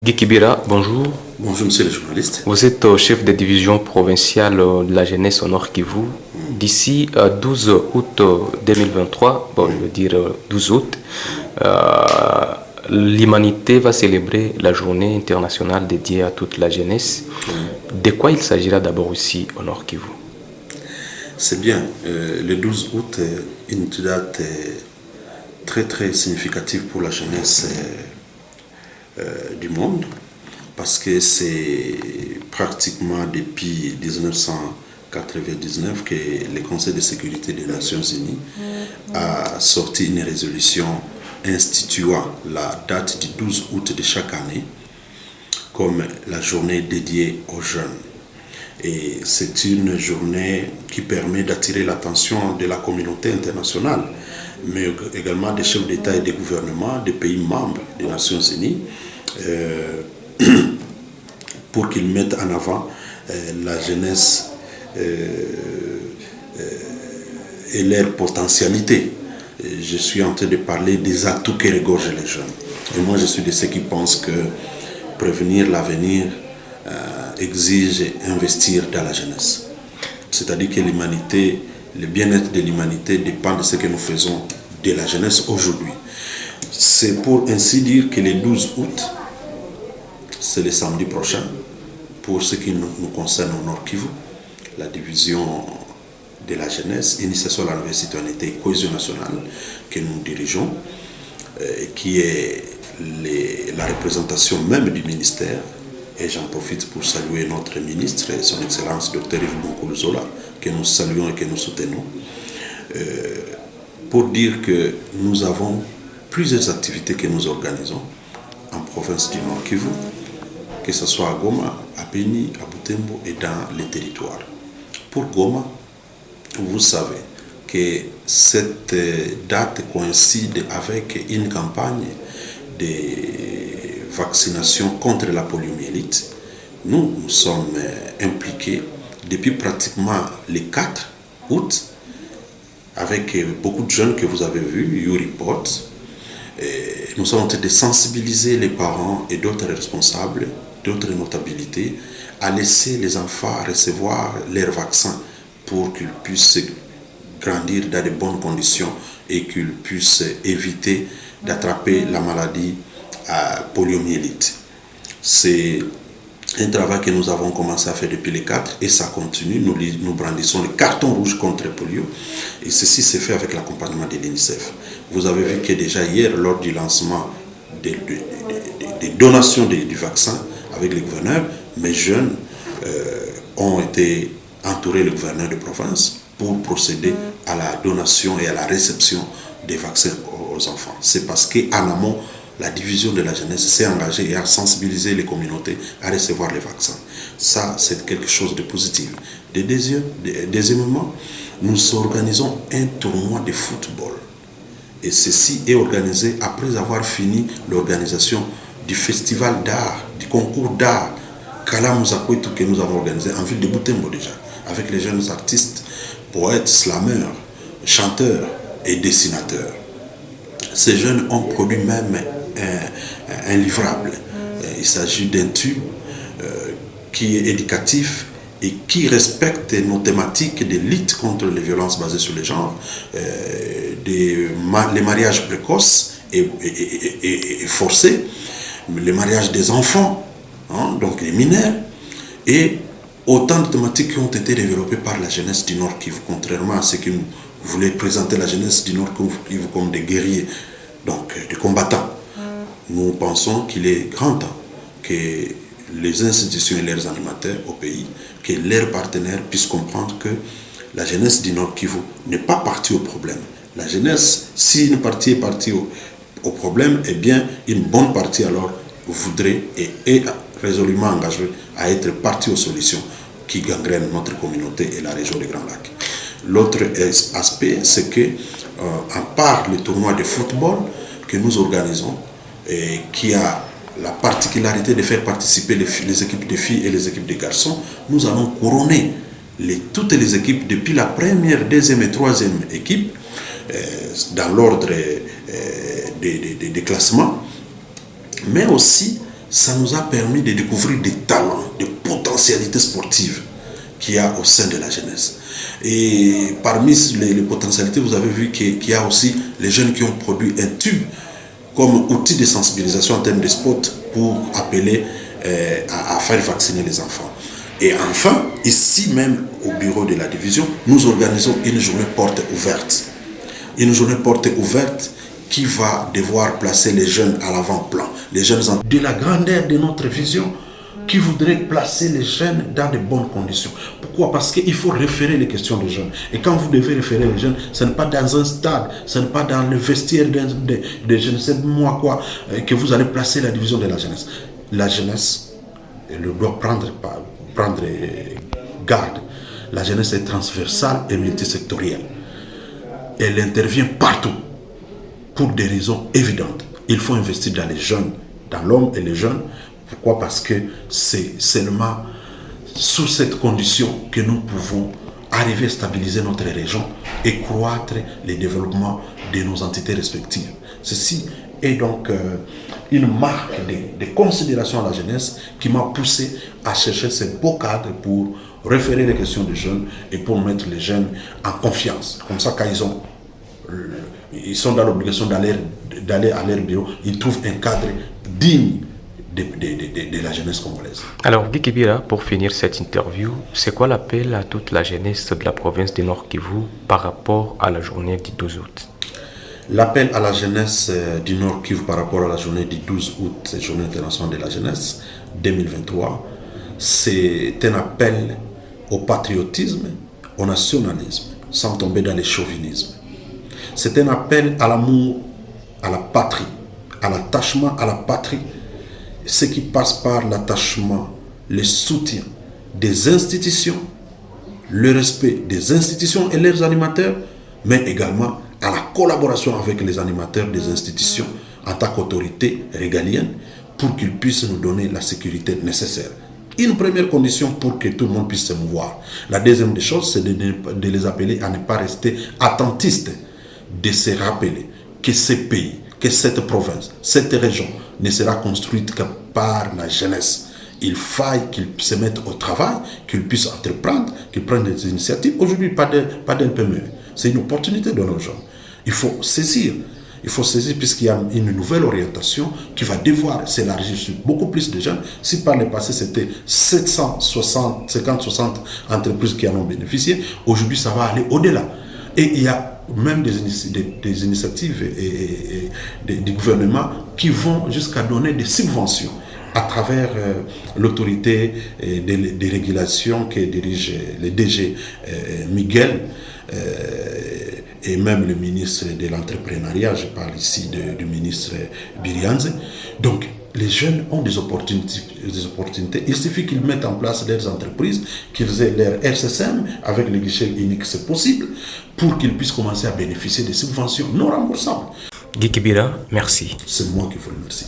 Guy Kibira, bonjour. Bonjour monsieur le journaliste. Vous êtes chef de division provinciale de la jeunesse au Nord Kivu. D'ici 12 août 2023, bon, je veux dire 12 août, l'humanité va célébrer la journée internationale dédiée à toute la jeunesse. De quoi il s'agira d'abord ici au Nord Kivu? C'est bien, le 12 août est une date très significative pour la jeunesse du monde, parce que c'est pratiquement depuis 1999 que le Conseil de sécurité des Nations Unies a sorti une résolution instituant la date du 12 août de chaque année comme la journée dédiée aux jeunes. Et c'est une journée qui permet d'attirer l'attention de la communauté internationale, mais également des chefs d'État et des gouvernements des pays membres des Nations Unies, pour qu'ils mettent en avant la jeunesse et leur potentialité. Je suis en train de parler des atouts que regorgent les jeunes. Et moi, je suis de ceux qui pensent que prévenir l'avenir exige investir dans la jeunesse. C'est-à-dire que l'humanité, le bien-être de l'humanité dépend de ce que nous faisons de la jeunesse aujourd'hui. C'est pour ainsi dire que le 12 août, c'est le samedi prochain, pour ce qui nous concerne au Nord Kivu, la division de la jeunesse, initiation à la nouvelle citoyenneté et cohésion nationale que nous dirigeons, qui est la représentation même du ministère. Et j'en profite pour saluer notre ministre, son Excellence Dr Yves Bonkoulouzola, que nous saluons et que nous soutenons, pour dire que nous avons plusieurs activités que nous organisons en province du Nord Kivu, que ce soit à Goma, à Beni, à Butembo et dans les territoires. Pour Goma, vous savez que cette date coïncide avec une campagne de vaccination contre la poliomyélite. Nous sommes impliqués depuis pratiquement le 4 août avec beaucoup de jeunes que vous avez vus, YouReport. Nous sommes en train de sensibiliser les parents et d'autres responsables, d'autres notabilités, à laisser les enfants recevoir leurs vaccins pour qu'ils puissent grandir dans de bonnes conditions et qu'ils puissent éviter d'attraper la maladie poliomyélite. C'est un travail que nous avons commencé à faire depuis les 4 et ça continue. Nous brandissons le carton rouge contre polio et ceci s'est fait avec l'accompagnement de l'UNICEF. Vous avez vu que déjà hier, lors du lancement des donations du vaccin avec les gouverneurs, mes jeunes ont été entourés le gouverneur de province pour procéder à la donation et à la réception des vaccins aux enfants. C'est parce qu'en amont, la division de la jeunesse s'est engagée et a sensibilisé les communautés à recevoir les vaccins. Ça, c'est quelque chose de positif. Deuxièmement, nous organisons un tournoi de football. Et ceci est organisé après avoir fini l'organisation du festival d'art, du concours d'art Kalamuzakweitu que nous avons organisé en ville de Butembo déjà, avec les jeunes artistes, poètes, slameurs, chanteurs et dessinateurs. Ces jeunes ont produit même un livrable. Il s'agit d'un tube qui est éducatif et qui respecte nos thématiques de lutte contre les violences basées sur les genres, les mariages précoces et forcés, les mariages des enfants, donc les mineurs, et autant de thématiques qui ont été développées par la jeunesse du Nord Kivu, contrairement à ce que nous voulons présenter la jeunesse du Nord Kivu comme des guerriers, donc des combattants. Nous pensons qu'il est grand temps que les institutions et leurs animateurs au pays, que leurs partenaires puissent comprendre que la jeunesse du Nord Kivu n'est pas partie au problème. La jeunesse, si une partie est partie au problème, eh bien, une bonne partie alors voudrait et est résolument engagée à être partie aux solutions qui gangrènent notre communauté et la région des Grands Lacs. L'autre aspect, c'est que, à part le tournoi de football que nous organisons, et qui a la particularité de faire participer les équipes de filles et les équipes de garçons, nous allons couronner toutes les équipes depuis la première, deuxième et troisième équipe dans l'ordre des classements, mais aussi ça nous a permis de découvrir des talents, des potentialités sportives qu'il y a au sein de la jeunesse. Et parmi les potentialités, vous avez vu qu'il y a aussi les jeunes qui ont produit un tube comme outil de sensibilisation en termes de sport pour appeler à faire vacciner les enfants. Et enfin, ici même au bureau de la division, nous organisons une journée porte ouverte. Une journée porte ouverte qui va devoir placer les jeunes à l'avant-plan. Les jeunes de la grandeur de notre vision, qui voudrait placer les jeunes dans de bonnes conditions. Pourquoi? Parce qu'il faut référer les questions des jeunes. Et quand vous devez référer les jeunes, ce n'est pas dans un stade, ce n'est pas dans le vestiaire de je ne sais moi quoi, que vous allez placer la division de la jeunesse. La jeunesse, elle doit prendre garde. La jeunesse est transversale et multisectorielle. Elle intervient partout pour des raisons évidentes. Il faut investir dans les jeunes, dans l'homme et les jeunes. Pourquoi? Parce que c'est seulement sous cette condition que nous pouvons arriver à stabiliser notre région et croître le développement de nos entités respectives. Ceci est donc une marque de considération à la jeunesse qui m'a poussé à chercher ces beaux cadres pour référer les questions des jeunes et pour mettre les jeunes en confiance. Comme ça, quand ils sont dans l'obligation d'aller à leur bureau, ils trouvent un cadre digne de la jeunesse congolaise. Alors, Guy Kibira, pour finir cette interview, c'est quoi l'appel à toute la jeunesse de la province du Nord Kivu par rapport à la journée du 12 août? L'appel à la jeunesse du Nord Kivu par rapport à la journée du 12 août, cette journée internationale de la jeunesse 2023, c'est un appel au patriotisme, au nationalisme, sans tomber dans le chauvinisme. C'est un appel à l'amour, à la patrie, à l'attachement à la patrie, ce qui passe par l'attachement, le soutien des institutions, le respect des institutions et leurs animateurs, mais également à la collaboration avec les animateurs des institutions en tant qu'autorité régalienne pour qu'ils puissent nous donner la sécurité nécessaire. Une première condition pour que tout le monde puisse se mouvoir. La deuxième des choses, c'est de les appeler à ne pas rester attentistes, de se rappeler que ce pays, que cette province, cette région ne sera construite que par la jeunesse. Il faille qu'ils se mettent au travail, qu'ils puissent entreprendre, qu'ils prennent des initiatives. Aujourd'hui, pas d'un PME. C'est une opportunité de nos gens. Il faut saisir. Il faut saisir puisqu'il y a une nouvelle orientation qui va devoir s'élargir sur beaucoup plus de jeunes. Si par le passé, c'était 50-60 entreprises qui en ont bénéficié, aujourd'hui, ça va aller au-delà. Et il y a même des initiatives du gouvernement qui vont jusqu'à donner des subventions à travers l'autorité des régulations que dirige le DG Miguel et même le ministre de l'entrepreneuriat, je parle ici du ministre Birianze. Donc, les jeunes ont des opportunités. Il suffit qu'ils mettent en place leurs entreprises, qu'ils aient leur RCSM avec le guichet unique, c'est possible, pour qu'ils puissent commencer à bénéficier des subventions non remboursables. Guy Kibira, merci. C'est moi qui vous remercie.